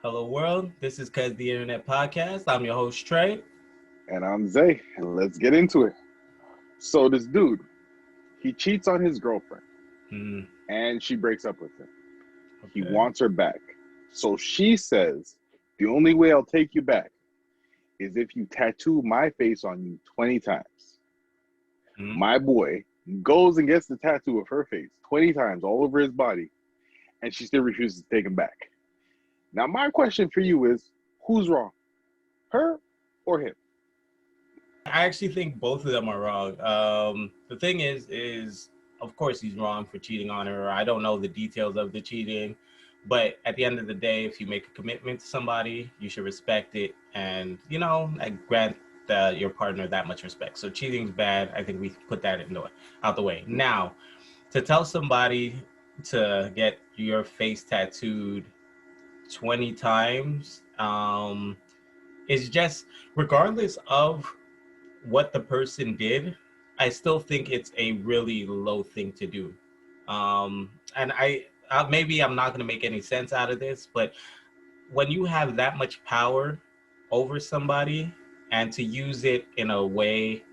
Hello, world. This is CuzTheInternet podcast. I'm your host, Trey. And I'm Zay, and let's get into it. So this dude, he cheats on his girlfriend, and she breaks up with him. He wants her back. So she says, the only way I'll take you back is if you tattoo my face on you 20 times. My boy goes and gets the tattoo of her face 20 times all over his body, and she still refuses to take him back. Now, my question for you is, who's wrong? Her or him? I actually think both of them are wrong. The thing is of course he's wrong for cheating on her. I don't know the details of the cheating, but at the end of the day, if you make a commitment to somebody, you should respect it, and grant your partner that much respect. So cheating's bad. I think we put that out the way. Now, to tell somebody to get your face tattooed 20 times, is just, regardless of what the person did, I still think it's a really low thing to do. And maybe I'm not going to make any sense out of this, but when you have that much power over somebody and to use it in a way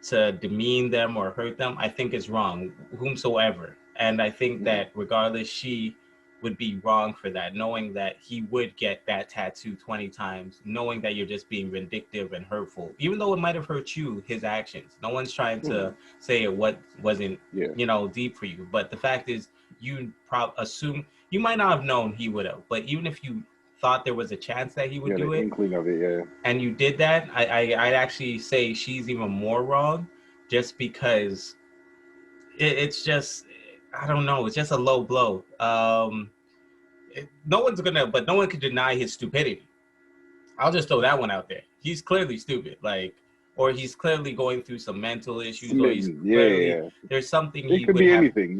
to demean them or hurt them, I think is wrong, whomsoever. And I think that regardless, she would be wrong for that, knowing that he would get that tattoo 20 times, knowing that you're just being vindictive and hurtful, even though it might have hurt you, his actions. No one's trying to say it wasn't, deep for you. But the fact is, you assume, you might not have known he would have, but even if you thought there was a chance that he would do it, inkling of it, and you did that, I'd actually say she's even more wrong, just because it's just, I don't know, it's just a low blow. No one can deny his stupidity. I'll just throw that one out there. He's clearly stupid, or he's clearly going through some mental issues, or he's clearly, there's something it could be anything.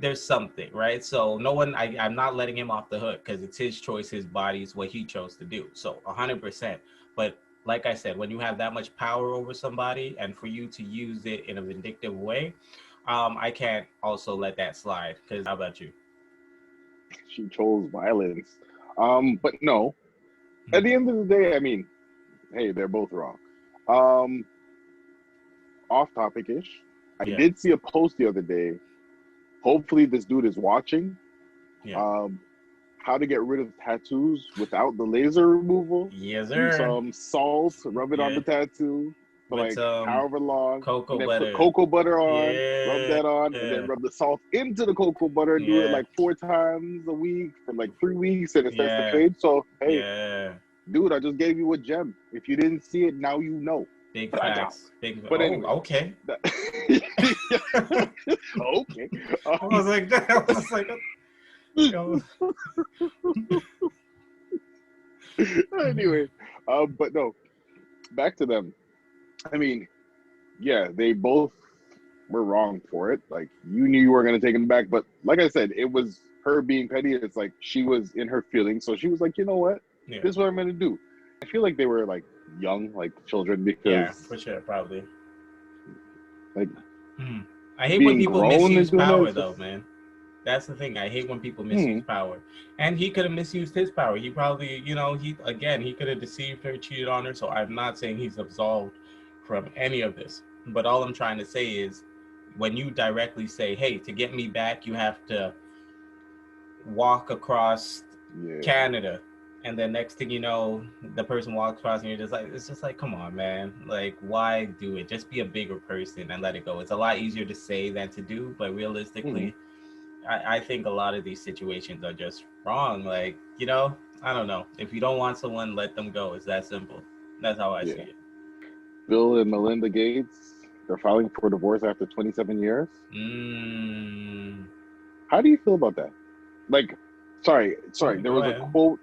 There's something, right? So I'm not letting him off the hook, because it's his choice, his body, it's what he chose to do. So 100%. But like I said, when you have that much power over somebody, and for you to use it in a vindictive way, I can't also let that slide. Because how about you? She chose violence. But no, at the end of the day, I mean, hey, they're both wrong. Off topic-ish. I did see a post the other day. Hopefully this dude is watching. How to get rid of tattoos without the laser removal. Yes, sir. Do some salt, rub it on the tattoo for with however long. Cocoa then butter. Put cocoa butter on, rub that on, and then rub the salt into the cocoa butter. Do it 4 times a week for 3 weeks, and it starts to fade. So hey, dude, I just gave you a gem. If you didn't see it, now you know. Big facts. But anyway, okay. Okay. I was like, anyway, but no, back to them. I mean, they both were wrong for it. You knew you were going to take him back, but like I said, it was her being petty. It's she was in her feelings, so she was like, you know what? This is what I'm going to do. I feel like they were young, children, because for sure, probably. I hate when people misuse power, though, man. That's the thing. I hate when people misuse power. And he could have misused his power. He probably, he could have deceived her, cheated on her. So I'm not saying he's absolved from any of this. But all I'm trying to say is, when you directly say, hey, to get me back, you have to walk across Canada. And then next thing you know, the person walks across and you're just it's just come on, man. Why do it? Just be a bigger person and let it go. It's a lot easier to say than to do. But realistically, I think a lot of these situations are just wrong. I don't know. If you don't want someone, let them go. It's that simple. That's how I see it. Bill and Melinda Gates, they're filing for divorce after 27 years. How do you feel about that? Sorry. There was a quote.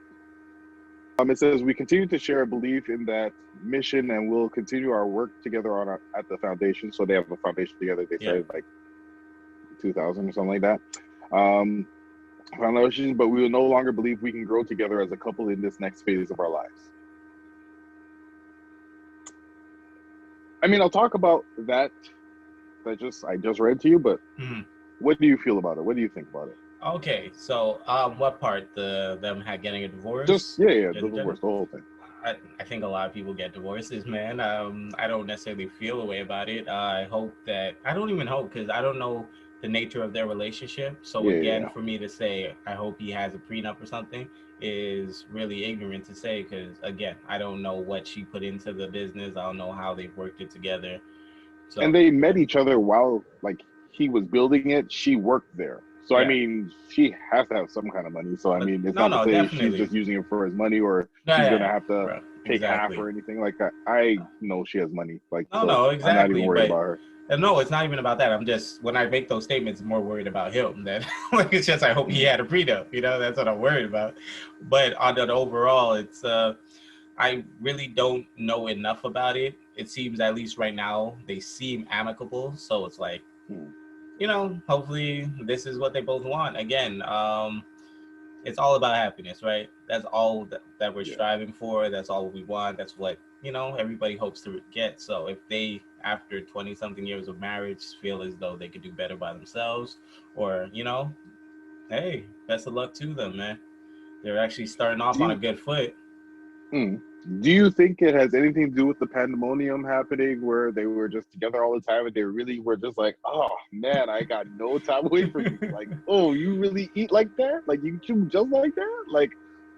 It says, we continue to share a belief in that mission and we'll continue our work together at the foundation. So they have a foundation together. They started 2000 or something like that. Foundation, but we will no longer believe we can grow together as a couple in this next phase of our lives. I mean, I'll talk about that. I just read to you, but what do you feel about it? What do you think about it? Okay, so what part? Them had getting a Just divorce? yeah, the In general? divorce, the whole thing. I think a lot of people get divorces, man. I don't necessarily feel a way about it. I hope that I don't even hope because I don't know the nature of their relationship. So Yeah, again, yeah, for me to say I hope he has a prenup or something is really ignorant to say because again, I don't know what she put into the business. I don't know how they've worked it together. and So they yeah, met each other while like he was building it. She worked there, so I yeah. mean, she has to have some kind of money. So I mean, it's No, not to no, say she's definitely. just using it for his money or Yeah, she's yeah, gonna yeah, have to bro. take half Exactly. or anything like that. I know she has money, like No, so. no, I'm not even exactly. worried But about her. no, it's not even about that. I'm just when I make those statements, I'm more worried about him than like it's just I hope he Mm, had a prenup. You know, that's what I'm worried about. But on the overall, it's I really don't know enough about it. It seems at least right now they seem amicable, so it's like mm, hopefully this is what they both want. Again, it's all about happiness, right? That's all that we're yeah. striving for. That's all we want. That's what, everybody hopes to get. So if they, after 20 something years of marriage, feel as though they could do better by themselves, or, hey, best of luck to them, man. They're actually starting off Do on a you good foot. mm, do you think it has anything to do with the pandemonium happening where they were just together all the time and they really were just like, oh man, I got no time away from you. Like, oh, you really eat like that? Like you chew just like that? Like,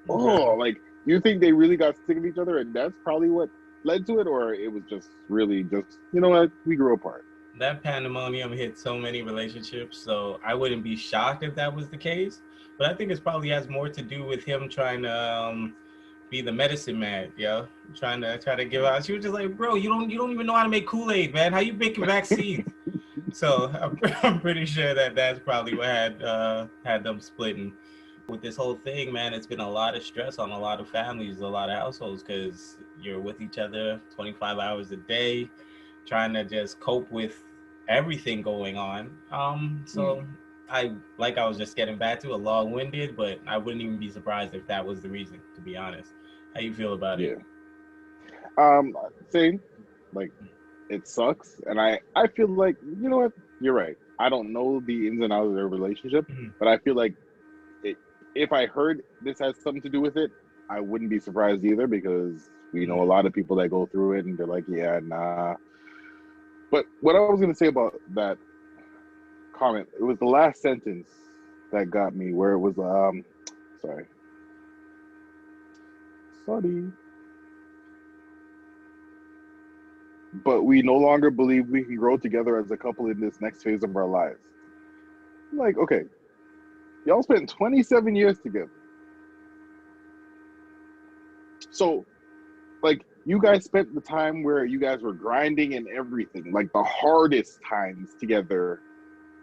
oh, Bro, like you think they really got sick of each other and that's probably what led to it, or it was just really just you know what, we grew apart. that pandemonium hit so many relationships, so I wouldn't be shocked if that was the case. But I think it probably has more to do with him trying to be the medicine man, yo. Trying to give out. She was just like, bro, you don't even know how to make Kool-Aid, man. How you making vaccines? So I'm pretty sure that that's probably what had them splitting. With this whole thing, man, it's been a lot of stress on a lot of families, a lot of households, because you're with each other 25 hours a day, trying to just cope with everything going on. Mm, So I was just getting back to a long-winded, but I wouldn't even be surprised if that was the reason, to be honest. How you feel about it? yeah. Um, Same. Like it sucks, and I feel like you know what, you're right. I don't know the ins and outs of their relationship, but I feel like it, if I heard this has something to do with it, I wouldn't be surprised either because we know a lot of people that go through it and they're like, yeah, nah. But what I was gonna say about that comment, it was the last sentence that got me where it was sorry. Sorry. But we no longer believe we can grow together as a couple in this next phase of our lives. I'm like, okay, y'all spent 27 years together. So, like, you guys spent the time where you guys were grinding and everything, like the hardest times together,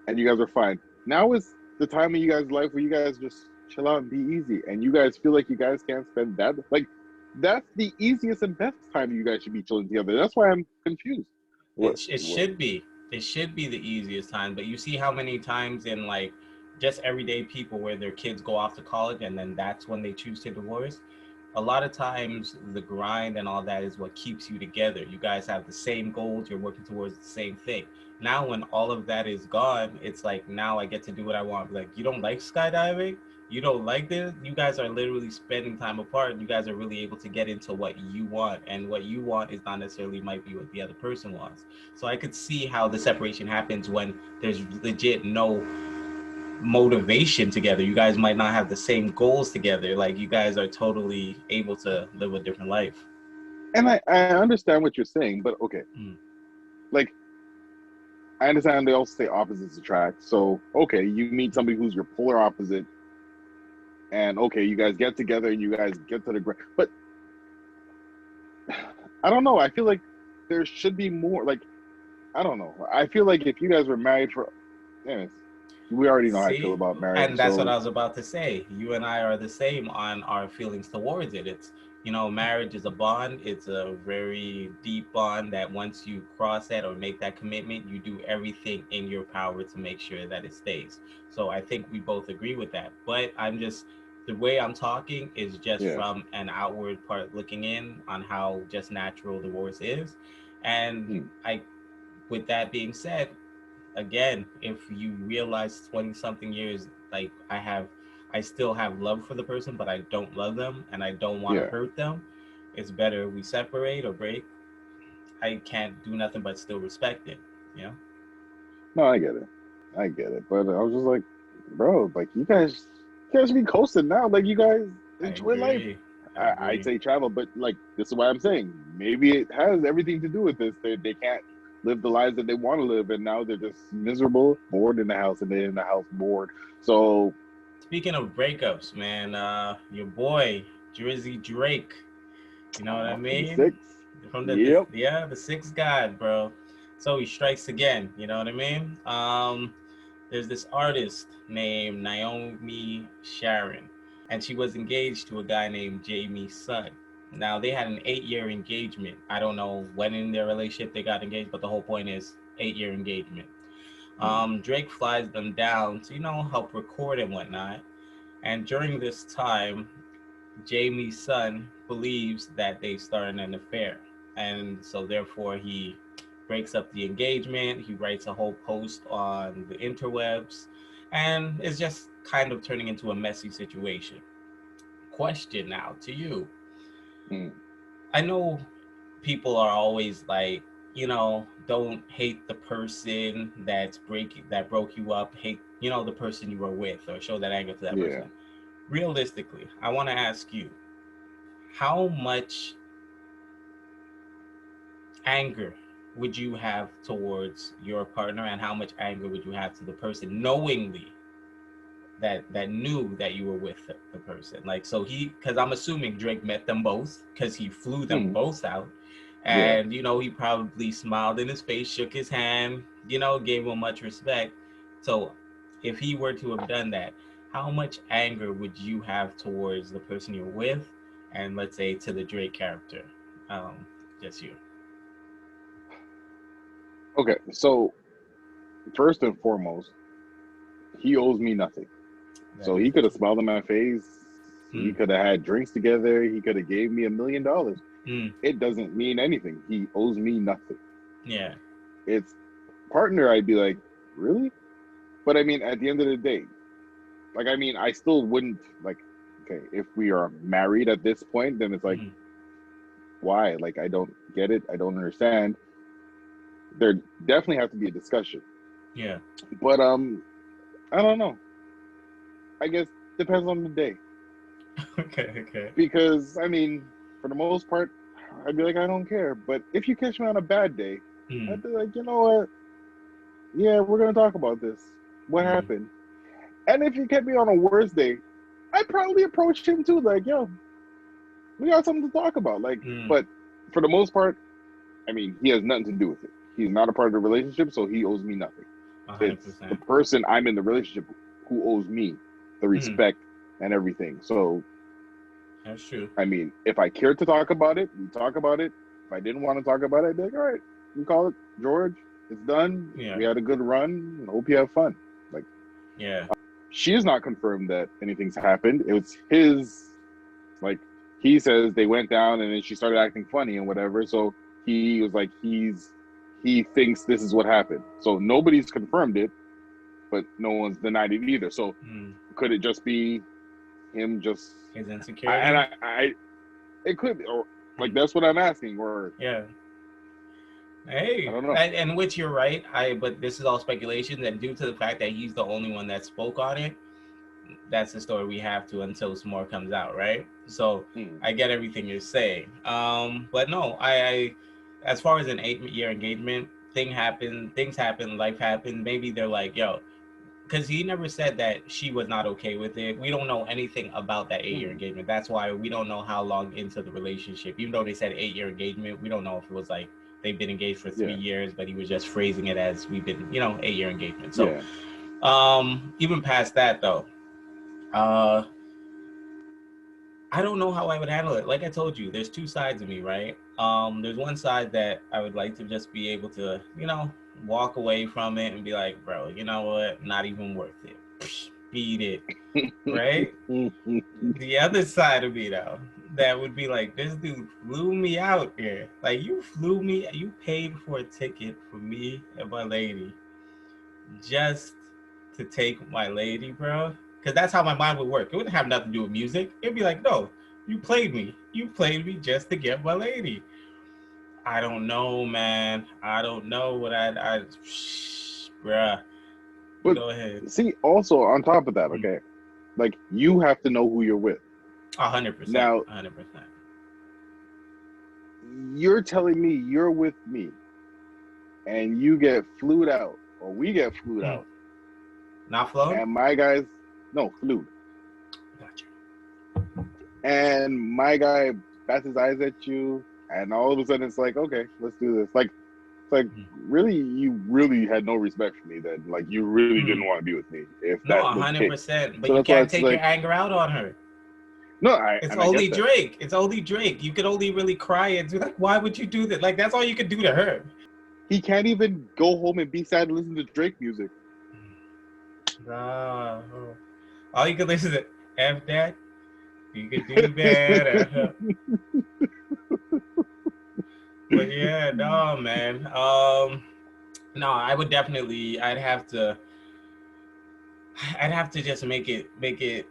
and you guys are fine. Now is the time of you guys' life where you guys just chill out and be easy, and you guys feel like you guys can't spend that. Like, that's the easiest and best time you guys should be chilling together. That's why I'm confused. What? It What? should be. It should be the easiest time. But you see how many times in like just everyday people where their kids go off to college and then that's when they choose to divorce. A lot of times the grind and all that is what keeps you together. You guys have the same goals, you're working towards the same thing. Now when all of that is gone, it's like now I get to do what I want. Like you don't like skydiving? You don't like this? You guys are literally spending time apart and you guys are really able to get into what you want. And what you want is not necessarily might be what the other person wants. So I could see how the separation happens when there's legit no motivation together. You guys might not have the same goals together. Like you guys are totally able to live a different life. And I understand what you're saying, but okay, Mm. like I understand they also say opposites attract. So okay, you meet somebody who's your polar opposite, and okay, you guys get together and you guys get to the ground. But I don't know. I feel like there should be more. Like I don't know. I feel like if you guys were married for, anyways, we already know how I feel See, about marriage. and that's what I So was about to say. You and I are the same on our feelings towards it. It's, marriage is a bond. It's a very deep bond that once you cross that or make that commitment, you do everything in your power to make sure that it stays. So I think we both agree with that. But the way I'm talking is just yeah, from an outward part looking in on how just natural divorce is. And hmm, I, with that being said, again, if you realize 20 something years, like I still have love for the person, but I don't love them and I don't want to Yeah. hurt them, it's better we separate or break. I can't do nothing but still respect it, you know? No, I get it. I get it. But I was just like, bro, like you guys should be coasting now. Like you guys I enjoy life. agree. I I'd agree. say travel, but like this is what I'm saying. Maybe it has everything to do with this. They can't live the lives that they want to live, and now they're just miserable, bored in the house, and they're in the house bored. So Speaking of breakups, man, your boy, Drizzy Drake, you know what I from the mean? six. From Yep. the sixth god, bro. So he strikes again, you know what I mean? There's this artist named Naomi Sharon, and she was engaged to a guy named Jamie Sun. Now they had an 8-year engagement. I don't know when in their relationship they got engaged, but the whole point is 8-year engagement. Drake flies them down to, help record and whatnot. And during this time, Jamie's son believes that they started an affair. And so therefore he breaks up the engagement. He writes a whole post on the interwebs. And it's just kind of turning into a messy situation. Question now to you. Mm. I know people are always like, don't hate the person that broke you up, hate, the person you were with, or show that anger to that Yeah. person. Realistically, I want to ask you, how much anger would you have towards your partner, and how much anger would you have to the person knowingly that knew that you were with the person? Like, so because I'm assuming Drake met them both because he flew them Mm. both out, Yeah. and he probably smiled in his face, shook his hand, gave him much respect. So if he were to have done that, how much anger would you have towards the person you're with, and let's say to the Drake character? Just you. Okay. So first and foremost, he owes me nothing. That So is he the could have truth. smiled in my face. He Mm, could have had drinks together. He could have gave me $1 million. mm, It doesn't mean anything. He owes me nothing. yeah. It's partner. I'd be like, really? But I mean, at the end of the day, like, I mean, I still wouldn't like. Okay, if we are married at this point, then it's like, Mm, why? Like, I don't get it. I don't understand. There definitely has to be a discussion. yeah. But I don't know. I guess depends on the day. Okay. Okay. Because I mean, for the most part, I'd be like, I don't care. But if you catch me on a bad day, Mm, I'd be like, you know what? Yeah, we're gonna talk about this. What mm, happened? And if you catch me on a worse day, I'd probably approach him too, like, yo, we got something to talk about. Like, mm, but for the most part, I mean, he has nothing to do with it. He's not a part of the relationship, so he owes me nothing. It's the 100%. person I'm in the relationship who owes me the Mm, respect and everything. So that's true. I mean, if I cared to talk about it, we talk about it. If I didn't want to talk about it, I'd be like, all right, we call it George. It's done. Yeah. We had a good run. Hope you have fun. Like, Yeah. she has not confirmed that anything's happened. It was his, like, he says they went down and then she started acting funny and whatever. So he was like, he thinks this is what happened. So nobody's confirmed it, but no one's denied it either. So Mm, could it just be him just, his I, and insecurity. I it could be, or like Mm, that's what I'm asking, or yeah. I Hey, don't know. and which you're right. But this is all speculation, and due to the fact that he's the only one that spoke on it, that's the story we have to until some more comes out, right? So Hmm. I get everything you're saying. But no, I as far as an 8-year engagement, things happen, life happened. Maybe they're like, yo, because he never said that she was not okay with it. We don't know anything about that 8-year Hmm. engagement. That's why we don't know how long into the relationship. Even though they said 8-year engagement, we don't know if it was like they've been engaged for three Yeah. years, but he was just phrasing it as we've been, 8-year engagement. So, Yeah. even past that though, uh, I don't know how I would handle it. Like I told you, there's two sides of me, right? There's one side that I would like to just be able to, walk away from it and be like, bro, you know what? Not even worth it. Beat it, right? The other side of me, though, that would be like, this dude flew me out here. Like, you paid for a ticket for me and my lady. just to take my lady, bro. Because that's how my mind would work. It wouldn't have nothing to do with music. It'd be like, no, you played me. You played me just to get my lady. I don't know, man. I don't know what bruh. But Go ahead. see, also on top of that, okay, like you have to know who you're with. 100%. Now, 100%. you're telling me you're with me, and you get flued out, or we get flued out. Not flown? And my guys, no, flued. Gotcha. And my guy bats his eyes at you, and all of a sudden it's like, okay, let's do this. Like, it's like, really, you really had no respect for me then. Like, you really didn't want to be with me if No, that was the case. 100%. But So you that's why can't it's take like, your anger out on her. no, It's I only get that. Drake. It's only Drake. You could only really cry and be like, why would you do that? Like, that's all you could do to her. He can't even go home and be sad and listen to Drake music. Nah. All you could listen to, F that. You could do better. But yeah, no, man. No, I would definitely. I'd have to just make it.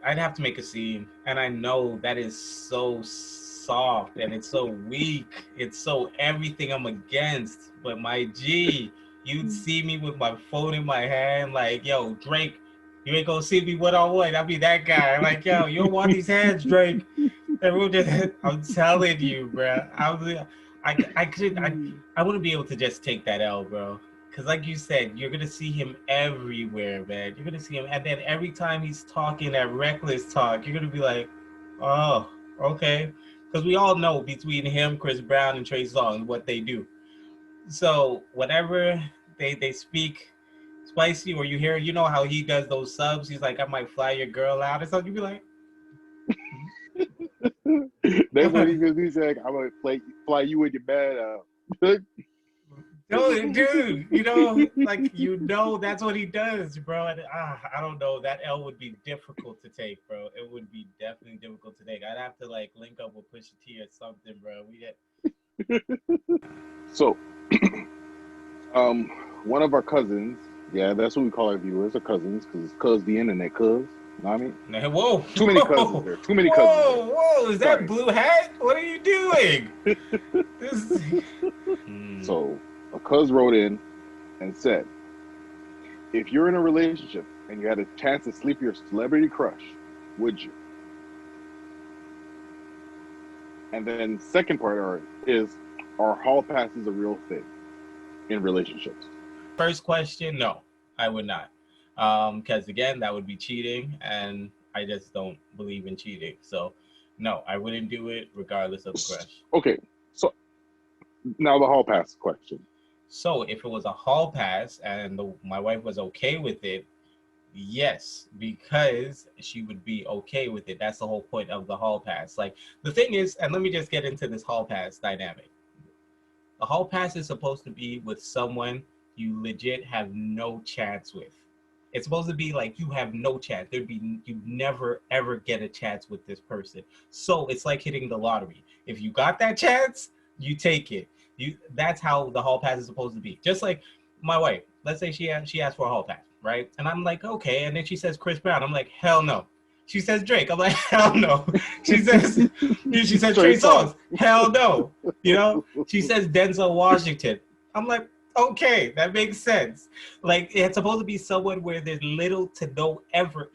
I'd have to make a scene, and I know that is so soft and it's so weak. It's so everything I'm against. But my G, you'd see me with my phone in my hand, like, yo, Drake, you ain't gonna see me one on one. I'll be that guy. I'm like, yo, you don't want these hands, Drake. And we'll just, I'm telling you, bro. I wouldn't be able to just take that L, bro. Because like you said, you're going to see him everywhere, man. You're going to see him. And then every time he's talking that reckless talk, you're going to be like, oh, okay. Because we all know between him, Chris Brown, and Trey Songz what they do. So whatever they speak spicy, or you hear, you know how he does those subs. He's like, I might fly your girl out or something. You'd be like, That's what he's gonna do. He's like, I'm gonna fly you with your bad out. No, dude, that's what he does, bro. And, I don't know. That L would be difficult to take, bro. It would be definitely difficult to take. I'd have to like link up with Pusha T or something, bro. So, one of our cousins, yeah, that's what we call our viewers, our cousins, because CuzTheInternet, cuz. You know what I mean? Whoa! Too many cousins there. Too many cousins there. Whoa! Is that blue hat? What are you doing? So, a cuz wrote in and said, if you're in a relationship and you had a chance to sleep your celebrity crush, would you? And then second part is, are hall passes a real thing in relationships? First question, no, I would not. Because again, that would be cheating, and I just don't believe in cheating. So no, I wouldn't do it regardless of the crush. Okay, so now the hall pass question. So if it was a hall pass and my wife was okay with it, yes, because she would be okay with it. That's the whole point of the hall pass. Like, the thing is, and let me just get into this hall pass dynamic. The hall pass is supposed to be with someone you legit have no chance with. It's supposed to be like you have no chance. You never ever get a chance with this person. So it's like hitting the lottery. If you got that chance, you take it. That's how the hall pass is supposed to be. Just like my wife. Let's say she asked for a hall pass, right? And I'm like, okay. And then she says Chris Brown. I'm like, hell no. She says Drake. I'm like, hell no. She says Trey Songz. Hell no. She says Denzel Washington. I'm like, okay, that makes sense. Like, it's supposed to be someone where there's little to no ever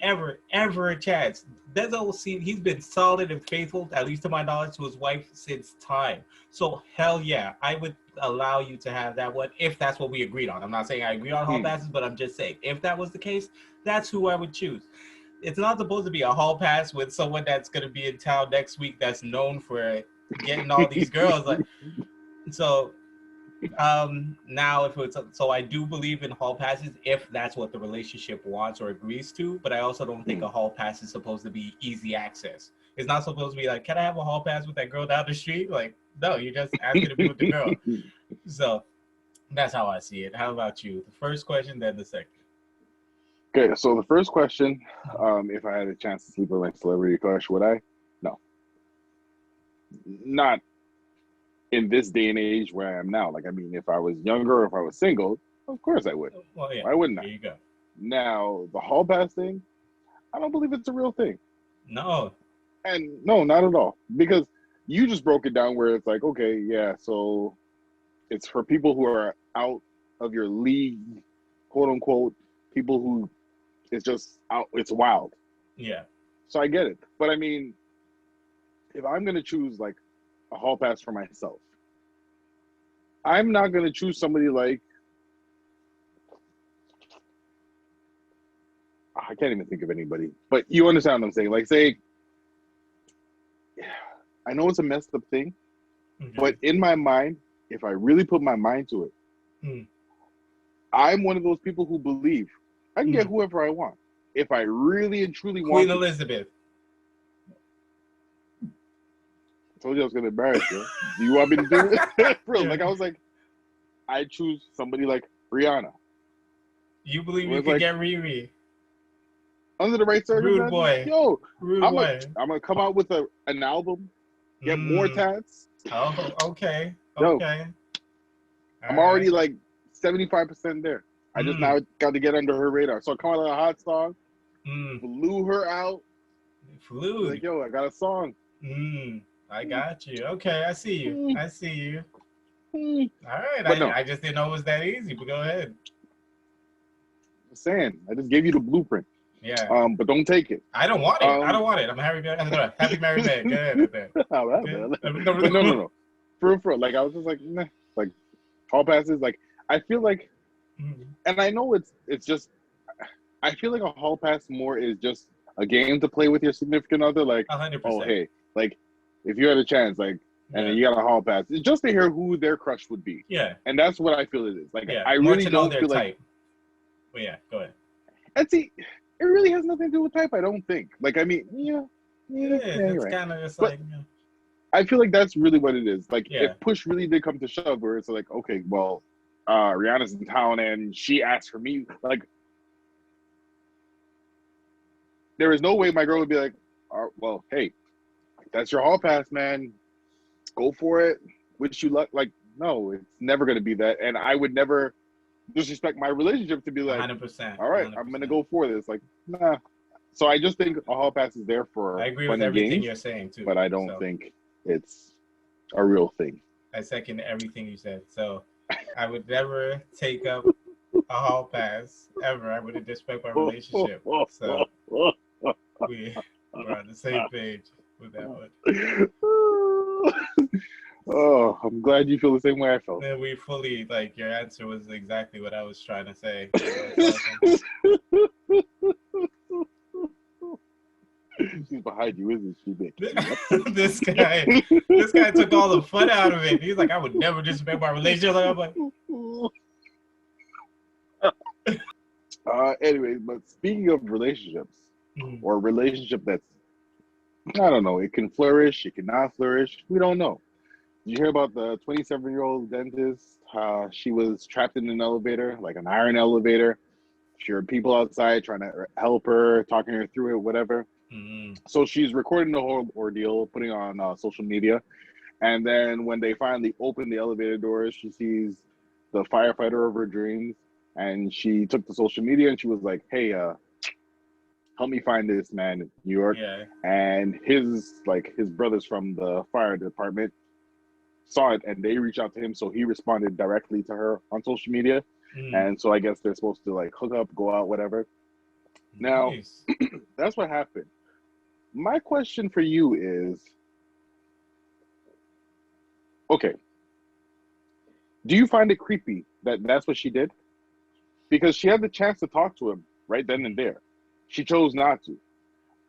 a chance. Denzel, he's been solid and faithful, at least to my knowledge, to his wife since time. So hell yeah, I would allow you to have that one if that's what we agreed on. I'm not saying I agree on hall passes, but I'm just saying if that was the case, that's who I would choose. It's not supposed to be a hall pass with someone that's going to be in town next week that's known for getting all these girls. Like, so now if it's so I do believe in hall passes if that's what the relationship wants or agrees to, but I also don't think a hall pass is supposed to be easy access. It's not supposed to be like, can I have a hall pass with that girl down the street? Like, no, you're just asking to be with the girl. So that's how I see it. How about you? The first question, then the second. Okay, so the first question, if I had a chance to sleep with my celebrity crush, would I? No. Not in this day and age where I am now. Like, I mean, if I was younger or if I was single, Of course I would. Well, yeah. Why wouldn't There I? you go. Now, the hall pass thing, I don't believe it's a real thing. No. And no, not at all. Because you just broke it down where it's like, okay, yeah, so it's for people who are out of your league, quote unquote, people who it's just out, it's wild. Yeah. So I get it. But I mean, if I'm going to choose like a hall pass for myself, I'm not going to choose somebody like, I can't even think of anybody, but you understand what I'm saying. Like, say, I know it's a messed up thing, but in my mind, if I really put my mind to it, I'm one of those people who believe I can get whoever I want if I really and truly want. Queen Elizabeth. I told you I was gonna embarrass you. Do you want me to do it? Bro, Yeah. like I was like, I choose somebody like Rihanna. You believe you could get Riri? Under the right circumstances, Rude boy. yo, Rude I'm boy. gonna come out with an album, get more tats. Oh, okay. Yo, Okay. I'm already like 75% there. I just now got to get under her radar. So I come out with a hot song, blew her out. Flew. Like, yo, I got a song. I got you. Okay, I see you. I see you. All right. But no. I just didn't know it was that easy, but go ahead. I'm saying, I just gave you the blueprint. Yeah. But don't take it. I don't want it. I don't want it. I'm a happy married man. Go ahead. Okay. But no. For real. Like, I was just like, nah. Like, hall passes, like, I feel like, and I know it's just, I feel like a hall pass more is just a game to play with your significant other. Like, 100%. Oh, hey, like, if you had a chance, like, and then you got a hall pass, it's just to hear who their crush would be. Yeah. And that's what I feel it is. Like, I more really to know don't their feel type. like. But yeah, go ahead. And see, it really has nothing to do with type, I don't think. Like, I mean, it's right. kind of just but, like. I feel like that's really what it is. Like, if push really did come to shove, where it's like, okay, well, Rihanna's in town and she asked for me, like, there is no way my girl would be like, well, hey, that's your hall pass, man. Go for it. Wish you luck. Like, no, it's never going to be that. And I would never disrespect my relationship to be like, 100%. All right, 100%. I'm going to go for this. Like, nah. So I just think a hall pass is there for I agree fun with everything games, you're saying, too. but I don't think it's a real thing. I second everything you said. So I would never take up a hall pass, ever. I wouldn't disrespect my relationship. So we're on the same page with that one. Oh, I'm glad you feel the same way I felt. And we fully, like, your answer was exactly what I was trying to say. She's behind you, isn't she, Nick? This guy took all the fun out of it. He's like, I would never disrespect my relationship. I'm like, Anyways, but speaking of relationships, or a relationship that's, I don't know, it can flourish, it cannot flourish, we don't know. Did you hear about the 27-year-old dentist? She was trapped in an elevator, like an iron elevator. She heard people outside trying to help her, talking her through it, whatever. So she's recording the whole ordeal, putting it on social media. And then when they finally open the elevator doors, she sees the firefighter of her dreams. And she took to social media and she was like, hey, help me find this man in New York. Yeah. And his brothers from the fire department saw it and they reached out to him. So he responded directly to her on social media. And so I guess they're supposed to like hook up, go out, whatever. Now, that's what happened. My question for you is, okay, do you find it creepy that that's what she did? Because she had the chance to talk to him right then and there. She chose not to.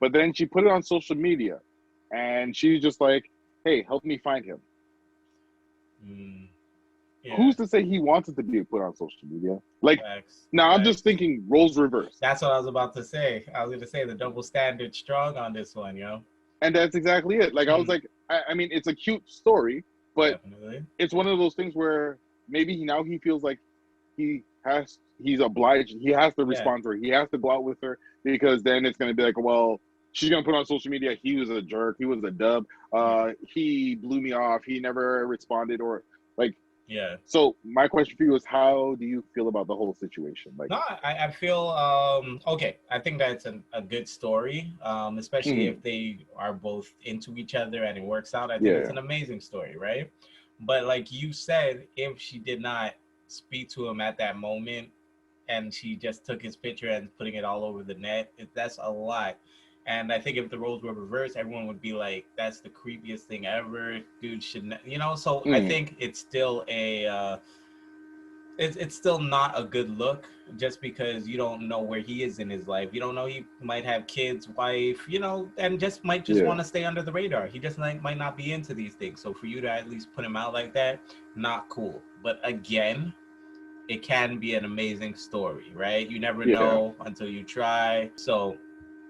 But then she put it on social media and she's just like, hey, help me find him. Who's to say he wants it to be put on social media? Like, now I'm just thinking roles reversed. That's what I was about to say. I was going to say the double standard strong on this one, yo. And that's exactly it. Like, I was like, I mean, it's a cute story, but it's one of those things where maybe now he feels like he's obliged. He has to respond to her. He has to go out with her because then it's going to be like, well, she's going to put on social media, he was a jerk. He was a dub. He blew me off. He never responded or like, Yeah. So my question for you is, how do you feel about the whole situation? Like, No, I feel okay. I think that's a good story, especially mhm, if they are both into each other and it works out. I think it's yeah, an amazing story, right? But like you said, if she did not speak to him at that moment and she just took his picture and putting it all over the net, that's a lot. And I think if the roles were reversed, everyone would be like, "That's the creepiest thing ever, dude." So I mm, think it's still it's still not a good look just because you don't know where he is in his life. You don't know, he might have kids, wife, and just might just yeah, want to stay under the radar. He just might not be into these things. So for you to at least put him out like that, not cool. But again, it can be an amazing story, right? You never yeah, know until you try. So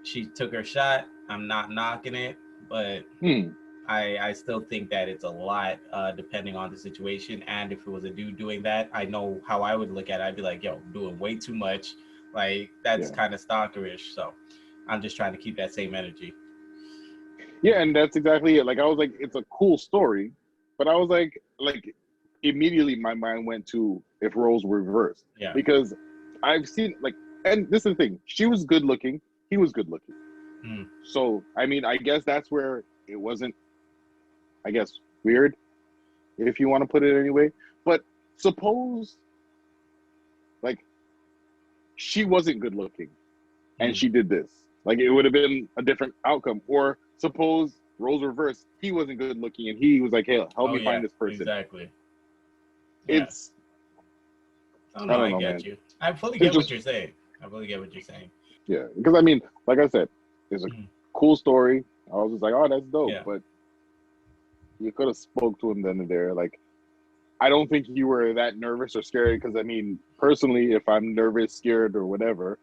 she took her shot. I'm not knocking it, but mm, I still think that it's a lot, depending on the situation. And if it was a dude doing that, I know how I would look at it. I'd be like, yo, doing way too much. Like, that's yeah, kind of stalkerish. So I'm just trying to keep that same energy. yeah, and that's exactly it. Like, I was like, it's a cool story, but I was like, immediately my mind went to if roles were reversed, Yeah. because I've seen like, and this is the thing, she was good looking, he was good looking. Mm. So I mean, I guess that's where it wasn't, I guess, weird, if you want to put it anyway. But suppose like she wasn't good looking and Mm. she did this, like it would have been a different outcome. Or suppose roles reversed, he wasn't good looking and he was like, hey, help Oh, me yeah, find this person. exactly. Yeah. It's, Oh, no, I don't I know, get man. you. I fully It's get what just, you're saying. I fully get what you're saying. yeah, because I mean, like I said, it's a Mm. cool story. I was just like, oh, that's dope. Yeah. But you could have spoke to him then and there. Like, I don't think you were that nervous or scared, because I mean, personally, if I'm nervous, scared, or whatever,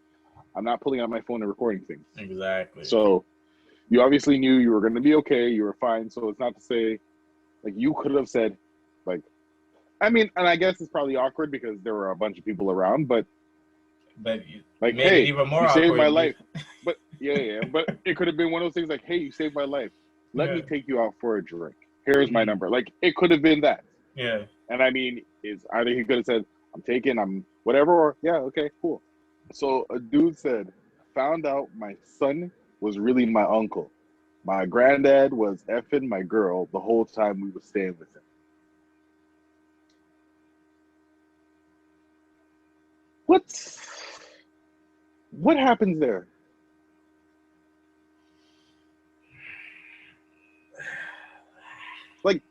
I'm not pulling out my phone and recording things. Exactly. So you obviously knew you were going to be okay. You were fine. So it's not to say, like, you could have said, like, I mean, and I guess it's probably awkward because there were a bunch of people around, but But like, made it hey, even more you saved my awkward. life. But yeah, yeah. But it could have been one of those things like, hey, you saved my life. Let Yeah. me take you out for a drink. Here's my Mm. number. Like, it could have been that. Yeah. And I mean, it's either he could have said, I'm taking, I'm whatever, or yeah, okay, cool. So a dude said, found out my son was really my uncle. My granddad was effing my girl the whole time we were staying with him. What's what happens there? Like,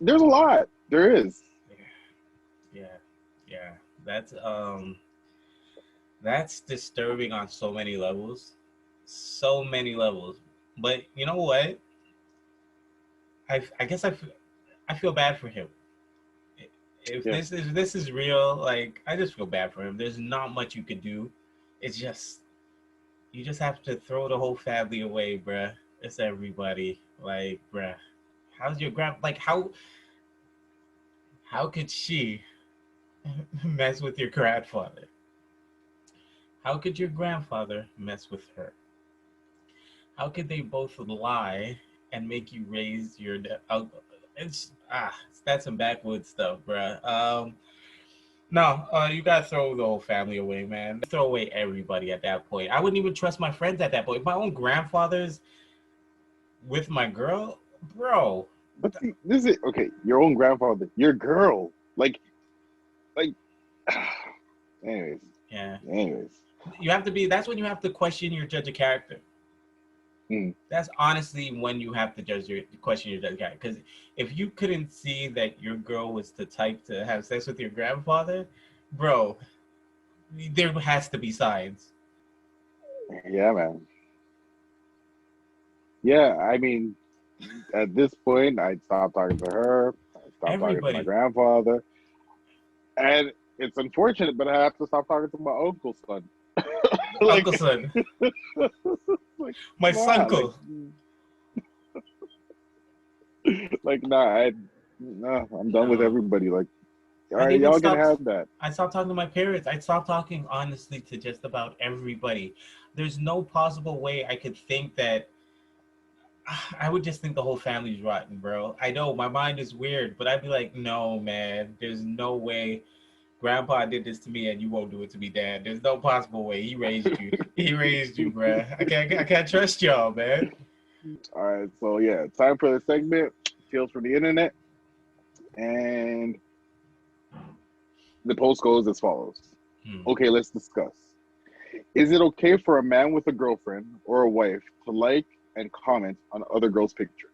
there's a lot. There is. Yeah. Yeah. That's disturbing on so many levels. So many levels. But you know what? I guess I feel bad for him. If Yeah. this is real, like, I just feel bad for him. There's not much you can do. It's just, you just have to throw the whole family away, bruh. It's everybody. Like, bruh. How's your like, how could she mess with your grandfather? How could your grandfather mess with her? How could they both lie and make you raise your it's that's some backwoods stuff, bruh. No, you gotta throw the whole family away, man. Throw away everybody at that point. I wouldn't even trust my friends at that point. If my own grandfather's with my girl, bro. But see, this is okay. Your own grandfather, your girl, like. Anyways, Yeah, anyways. you have to be. That's when you have to question your judge of character. Mm. That's honestly when you have to question your judge of character. Because if you couldn't see that your girl was the type to have sex with your grandfather, bro, there has to be signs. Yeah, man. Yeah, I mean, at this point, I stopped talking to her. I stopped talking to my Everybody, grandfather, and it's unfortunate, but I have to stop talking to my uncle's son. like, Uncle Son, like, my nah, soncle. like, nah, nah, I'm done with No. everybody. Like, all I'd right, even y'all can stop. have that. I stopped talking to my parents. I stopped talking honestly to just about everybody. There's no possible way I could think that I would just think the whole family's rotten, bro. I know my mind is weird, but I'd be like, no, man, there's no way Grandpa did this to me and you won't do it to me, Dad. There's no possible way. He raised you. He raised you, bro. I can't trust y'all, man. All right, so yeah, time for the segment, Tales from the Internet. And the post goes as follows. Okay, let's discuss. Is it okay for a man with a girlfriend or a wife to like and comment on other girls' pictures?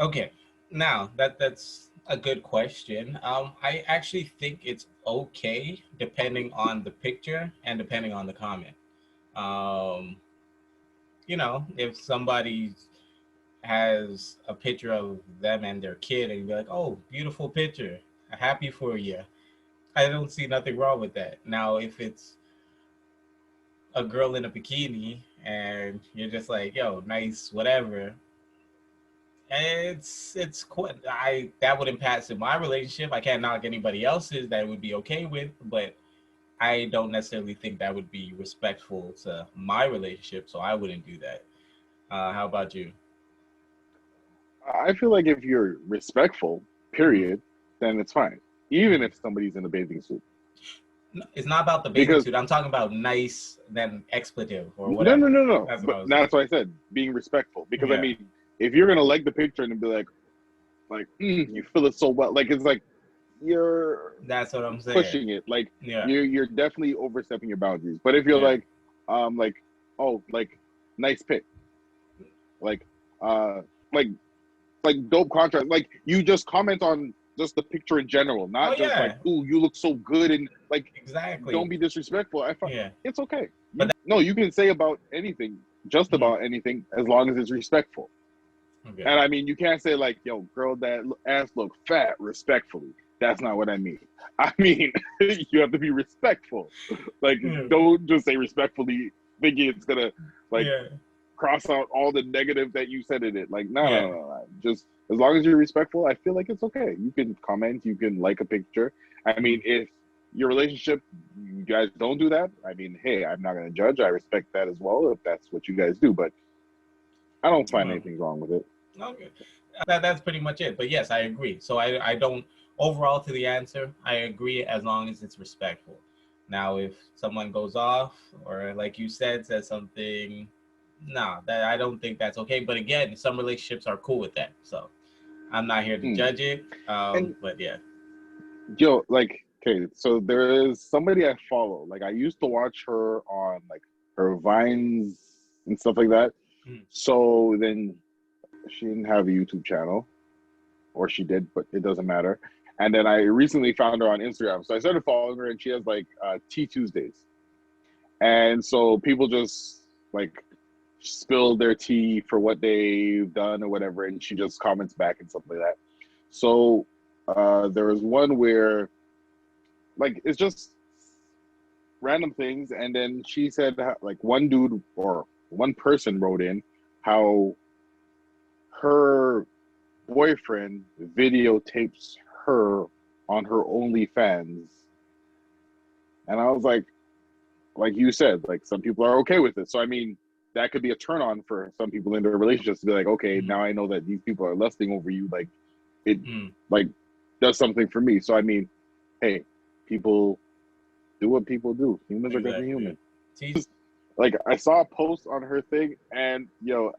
Okay, now that's a good question. I actually think it's okay depending on the picture and depending on the comment. Um, if somebody has a picture of them and their kid and you're like, oh, beautiful picture, happy for you. I don't see nothing wrong with that. Now, if it's a girl in a bikini and you're just like, yo, nice, whatever, it's quite, I that would impact in my relationship. I can't knock anybody else's that would be okay with, but I don't necessarily think that would be respectful to my relationship, so I wouldn't do that. How about you? I feel like if you're respectful, Mm-hmm. period, then it's fine. Even Mm-hmm. if somebody's in a bathing suit. No, it's not about the bathing Because suit. I'm talking about nice, then expletive or no, no, whatever. no, no. That's what But I was that's saying. what I said, being respectful. Because I Yeah, mean, if you're gonna like the picture and be like, you feel it so well, like it's like you're that's what I'm saying. pushing it. Like Yeah, you're definitely overstepping your boundaries. But if you're yeah, like, oh, like nice pic, like, uh, like dope contrast, like you just comment on just the picture in general, oh not just like, yeah, ooh, you look so good, and like, don't exactly. be disrespectful. Yeah, It's okay. but No, you can say about anything, just mhm. about anything, as long as it's respectful. Okay. And I mean, you can't say like, "Yo, girl, that ass look fat," respectfully. That's not what I mean. I mean, you have to be respectful. Like, Yeah, don't just say respectfully, thinking it's gonna like yeah, cross out all the negative that you said in it. Like, no, no, yeah. no, no. Just as long as you're respectful, I feel like it's okay. You can comment, you can like a picture. I mean, Mhm. if your relationship, you guys don't do that, I mean, hey, I'm not gonna judge. I respect that as well if that's what you guys do. But I don't find Well, anything wrong with it. okay. That's pretty much it. But yes, I agree. So I don't overall to the answer. I agree as long as it's respectful. Now, if someone goes off or like you said says something, nah, that I don't think that's okay. But again, some relationships are cool with that. So I'm not here to Hmm. judge it. And But yeah. yo, like, okay, so there is somebody I follow. Like, I used to watch her on like her vines and stuff like that. Mhm. So then she didn't have a YouTube channel, or she did, but it doesn't matter. And then I recently found her on Instagram. So I started following her, and she has like Tea Tuesdays. And so people just like spill their tea for what they've done or whatever, and she just comments back and stuff like that. So there was one where like it's just random things, and then she said like one dude or one person wrote in how her boyfriend videotapes her on her OnlyFans, and I was like you said, like some people are okay with it. So I mean, that could be a turn on for some people in their relationships to be like, okay, Mhm. now I know that these people are lusting over you. Like it, Mhm. like does something for me. So I mean, hey, people do what people do. Humans are gonna be Exactly. human. Teach. Like I saw a post on her thing, and yo,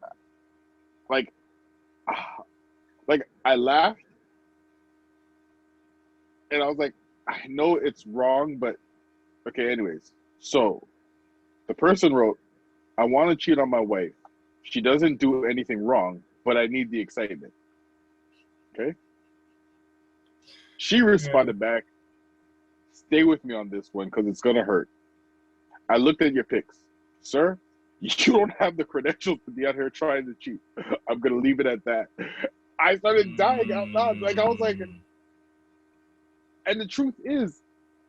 like, like I laughed, and I was like, I know it's wrong, but okay. Anyways, so the person wrote, "I want to cheat on my wife. She doesn't do anything wrong, but I need the excitement." Okay. She Yeah. responded back, "Stay with me on this one because it's gonna hurt. I looked at your pics, sir. You don't have the credentials to be out here trying to cheat. I'm gonna leave it at that." I started dying out loud. Like I was like, Mm. and the truth is,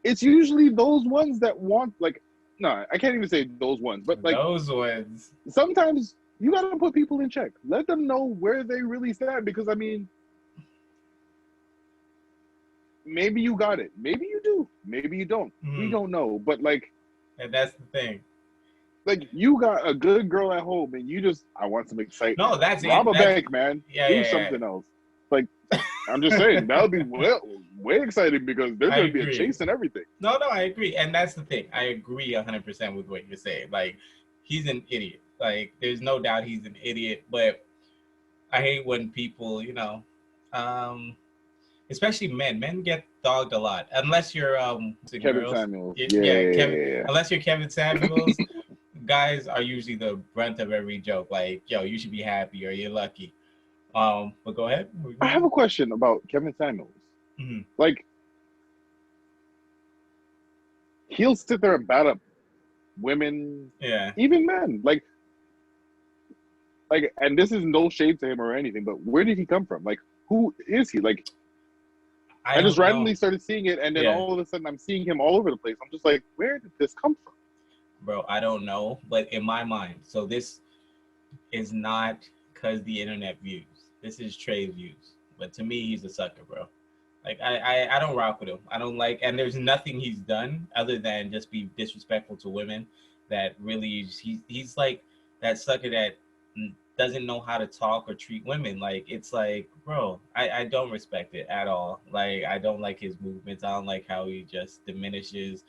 it's usually those ones that want like, no, I can't even say those ones, but like Those ones. sometimes you gotta put people in check. Let them know where they really stand because I mean, maybe you got it, maybe you do, maybe you don't. We Mhm. don't know, but like, And that's the thing. like you got a good girl at home, and you just I want some No, excitement. that's Rob it. a That's bank, man. yeah, Do yeah, something else. Like I'm just saying that would be way exciting because there's I going to be a agree. chase and everything. No, I agree, and that's the thing. I agree 100% with what you're saying. Like, he's an idiot. Like, there's no doubt he's an idiot. But I hate when people, um, especially men. Men get dogged a lot, unless you're Kevin girls. Samuels. Yeah, Kevin. Yeah. Unless you're Kevin Samuels, guys are usually the brunt of every joke. Like, yo, you should be happy or you're lucky. But go ahead. I have a question about Kevin Samuels. Mm-hmm. Like, he'll sit there and bat up women, Yeah, even men. And this is no shade to him or anything, but where did he come from? Like, who is he? Like, I I just don't know. randomly started seeing it, and then Yeah. all of a sudden I'm seeing him all over the place. I'm just like, where did this come from? Bro, I don't know, but in my mind, so this is not because the internet views. This is Trey's views. But to me, he's a sucker, bro. Like I don't rock with him. I don't like, and there's nothing he's done other than just be disrespectful to women. That really he's like that sucker that doesn't know how to talk or treat women. Like it's like, bro, I don't respect it at all. Like I don't like his movements. I don't like how he just diminishes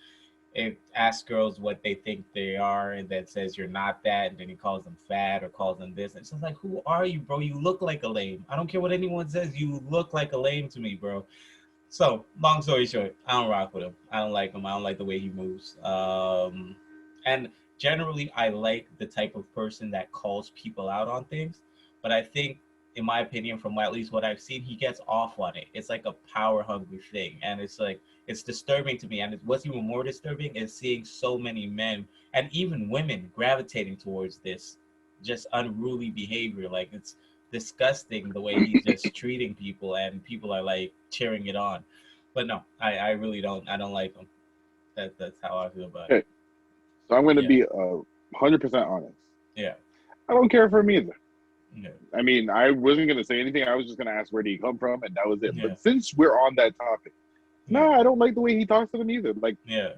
it, asks girls what they think they are and then says you're not that, and then he calls them fat or calls them this. And it's just like, who are you, bro? You look like a lame. I don't care what anyone says, you look like a lame to me, bro. So long story short, I don't rock with him. I don't like him. I don't like the way he moves. And generally I like the type of person that calls people out on things, but I think, in my opinion, from at least what I've seen, he gets off on it. It's like a power hungry thing, and it's like it's disturbing to me. And what's even more disturbing is seeing so many men and even women gravitating towards this just unruly behavior. Like it's disgusting the way he's just treating people, and people are like cheering it on. But no, I really don't. I don't like him. That's how I feel about it. Okay, so I'm going to Yeah, be 100% honest. yeah, I don't care for him either. yeah, I mean, I wasn't going to say anything. I was just going to ask where did he come from, and that was it. yeah, But since we're on that topic, yeah, no, I don't like the way he talks to them either. yeah,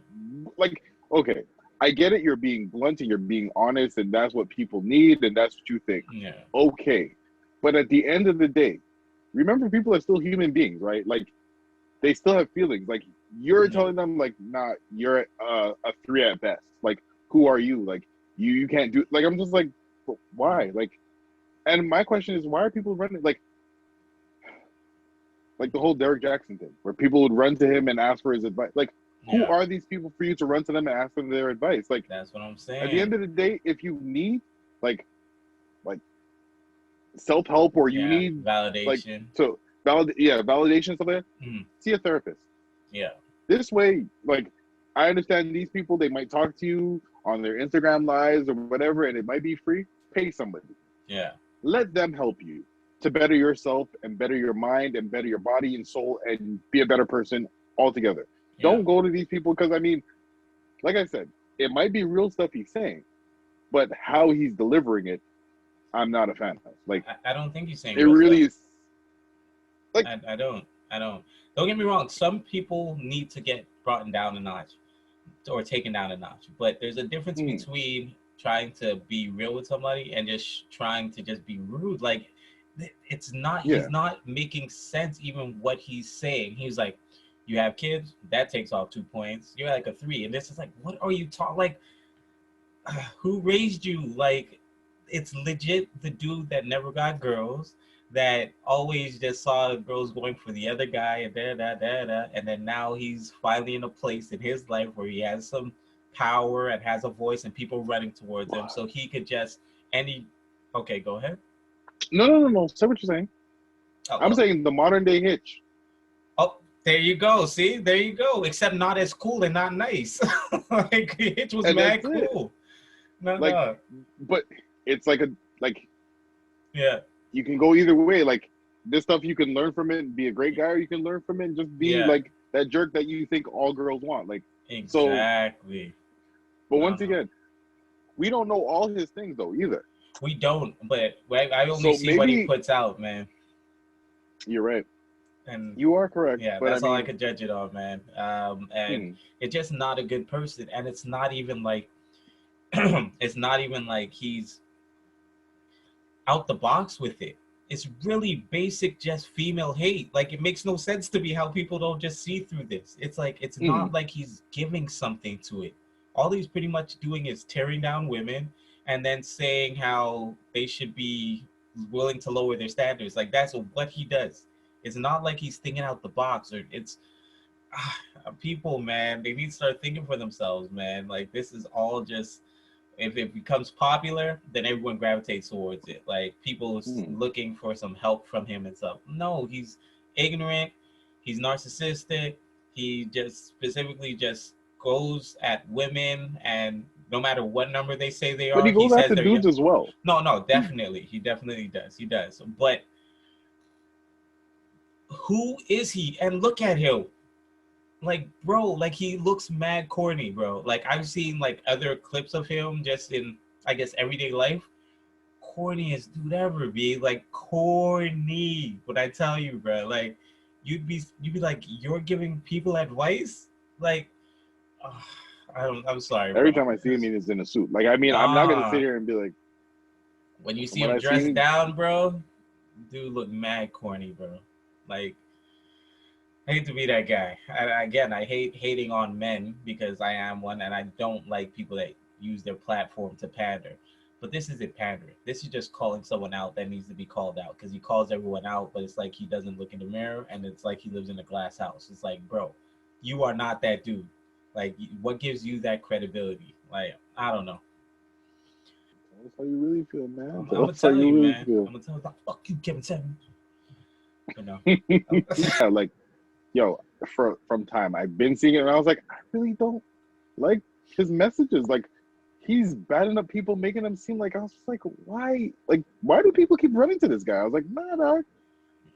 Okay, I get it. You're being blunt and you're being honest, and that's what people need, and that's what you think. yeah, Okay, but at the end of the day, remember, people are still human beings, right? Like, they still have feelings. Like, you're yeah, telling them, like, nah, you're a three at best. Like, who are you? Like, you can't do. Like, I'm just like, why? Like, and my question is, why are people running? Like the whole Derek Jackson thing, where people would run to him and ask for his advice. Like, who yeah. are these people for you to run to them and ask them their advice? Like, That's what I'm at the saying. end of the day, if you need like like self help, or you Yeah, need like validation. to validation, stuff like that, Mm, see a therapist. yeah, This way, like, I understand these people, they might talk to you on their Instagram lives or whatever, and it might be free. Pay somebody. yeah, Let them help you to better yourself and better your mind and better your body and soul and be a better person altogether. yeah. Don't go to these people because, I mean, like I said, it might be real stuff he's saying, but how he's delivering it, I'm not a fan of. Like, I don't think he's saying it real really stuff. is. Like, I don't. I don't. Don't get me wrong. Some people need to get brought down a notch or taken down a notch. But there's a difference between trying to be real with somebody and just trying to just be rude. Like it's not. yeah, He's not making sense. Even what he's saying. He's like, "You have kids. That takes off 2 points. You're like a 3." And this is like, what are you talking? Like, who raised you? Like, it's legit the dude that never got girls, that always just saw girls going for the other guy, and and then now he's finally in a place in his life where he has some power and has a voice and people running towards him, so he could just any. Okay, go ahead. no. Say what you're saying. Oh, I'm well, saying the modern day Hitch. oh, there you go. See, there you go. Except not as cool and not nice. Like Hitch was And mad that's it. cool. No, Like, no. but it's like Yeah, you can go either way. Like, this stuff, you can learn from it and be a great guy, or you can learn from it and just be yeah. like that jerk that you think all girls want. Like, so, Exactly. but No, once no. again, we don't know all his things though either. We don't, but I only So see what he maybe puts out, man. you're right. And You are correct. yeah, But I that's all I mean, could judge it on, man. And hmm, it's just not a good person. And it's not even like it's not even like he's out the box with it. It's really basic, just female hate. Like, it makes no sense to me how people don't just see through this. It's like, it's not like he's giving something to it. All he's pretty much doing is tearing down women and then saying how they should be willing to lower their standards. Like, that's what he does. It's not like he's thinking out the box, or it's people, man, they need to start thinking for themselves, man. Like, this is all just, if it becomes popular, then everyone gravitates towards it. Like, people looking for some help from him and stuff. No, he's ignorant. He's narcissistic. He just specifically just goes at women, and no matter what number they say they But are, he he goes says after they're dudes young. as well. No, definitely. He definitely does. He does. But who is he? And look at him. Like, bro, like, he looks mad corny, bro. Like, I've seen like other clips of him just in, I guess, everyday life. Corniest dude ever, be like, corny. What I tell you, bro, like, you'd be like, you're giving people advice, like, uh, I'm sorry, Every bro. time I see him, he's in a suit. Like, I mean, I'm not gonna sit Nah, here and be like, when you from see what him I've dressed seen, down, bro, dude look mad corny, bro. Like, I hate to be that guy. Again, I hate hating on men because I am one, and I don't like people that use their platform to pander. But this isn't pandering. This is just calling someone out that needs to be called out, because he calls everyone out, but it's like he doesn't look in the mirror, and it's like he lives in a glass house. It's like, bro, you are not that dude. Like, what gives you that credibility? Like, I don't know. tell us how you really feel, man. I'm Tell gonna us how tell you you, really man. feel. I'm gonna tell you, fuck you, Kevin Samuels. You know. Yeah, like, yo, from time I've been seeing it, and I was like, I really don't like his messages. Like, he's batting up people, making them seem like, I was just like, why? Like, why do people keep running to this guy? I was like, nah, dog.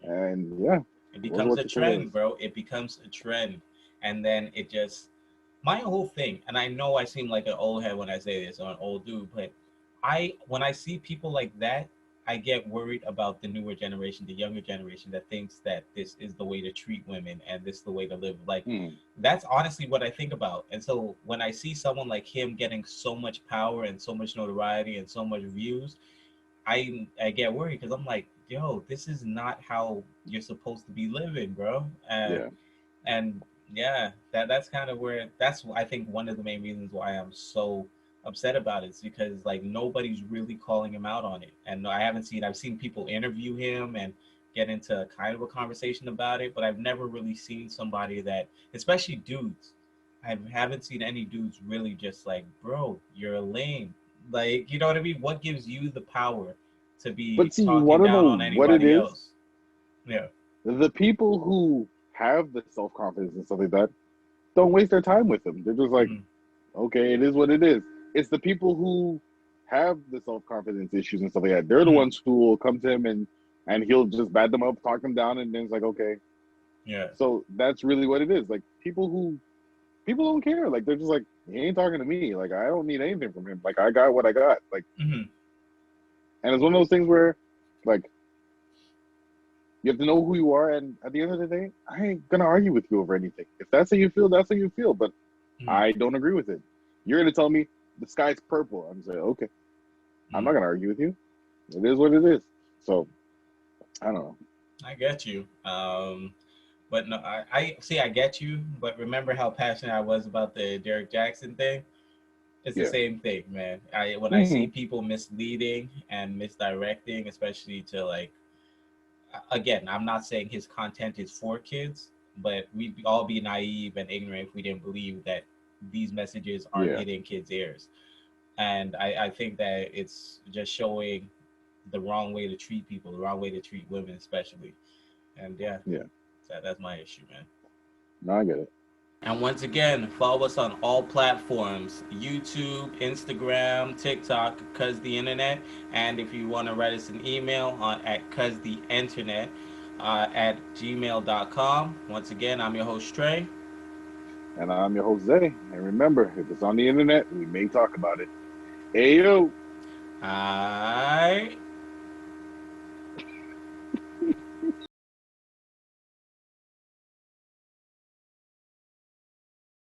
And yeah, It it was becomes what a you say it trend, is. bro. It becomes a trend. And then it just, my whole thing, and I know I seem like an old head when I say this, or an old dude, but when I see people like that, I get worried about the newer generation, the younger generation that thinks that this is the way to treat women and this is the way to live. Like, Hmm. that's honestly what I think about. And so when I see someone like him getting so much power and so much notoriety and so much views, I get worried, because I'm like, yo, this is not how you're supposed to be living, bro. Yeah. And yeah, that's kind of where, that's I think one of the main reasons why I'm so upset about it is because, like, nobody's really calling him out on it. And I've seen people interview him and get into kind of a conversation about it, but I've never really seen somebody that, especially dudes, I haven't seen any dudes really just like, bro, you're a lame. Like, you know what I mean? What gives you the power to be But see, you talking want to down know on what it anybody is? else? Yeah. The people who have the self confidence and stuff like that don't waste their time with him. They're just like, Mhm. okay, it is what it is. It's the people who have the self confidence issues and stuff like that. They're the Mhm. ones who will come to him and he'll just bat them up, talk them down, and then it's like, okay. Yeah. So that's really what it is. Like, people don't care. Like, they're just like, he ain't talking to me. Like, I don't need anything from him. Like, I got what I got. Like, Mhm. and it's one of those things where, like, you have to know who you are, and at the end of the day, I ain't gonna argue with you over anything. If that's how you feel, that's how you feel. But Mhm. I don't agree with it. You're gonna tell me the sky's purple. I'm saying, okay, I'm not Mhm. gonna argue with you. It is what it is. So I don't know. I get you. But no, I see. I get you. But remember how passionate I was about the Derek Jackson thing? It's the Yeah. same thing, man. When I see Mm-hmm. people misleading and misdirecting, especially to, like, again, I'm not saying his content is for kids, but we'd all be naive and ignorant if we didn't believe that these messages aren't Yeah. hitting kids' ears. And I think that it's just showing the wrong way to treat people, the wrong way to treat women, especially. And yeah, Yeah. that's my issue, man. No, I get it. And once again, follow us on all platforms: YouTube, Instagram, TikTok, Cuz the Internet. And if you want to write us an email at CuzTheInternet at gmail.com. Once again, I'm your host, Trey. And I'm your Jose. And remember, if it's on the internet, we may talk about it. Ayo. All right.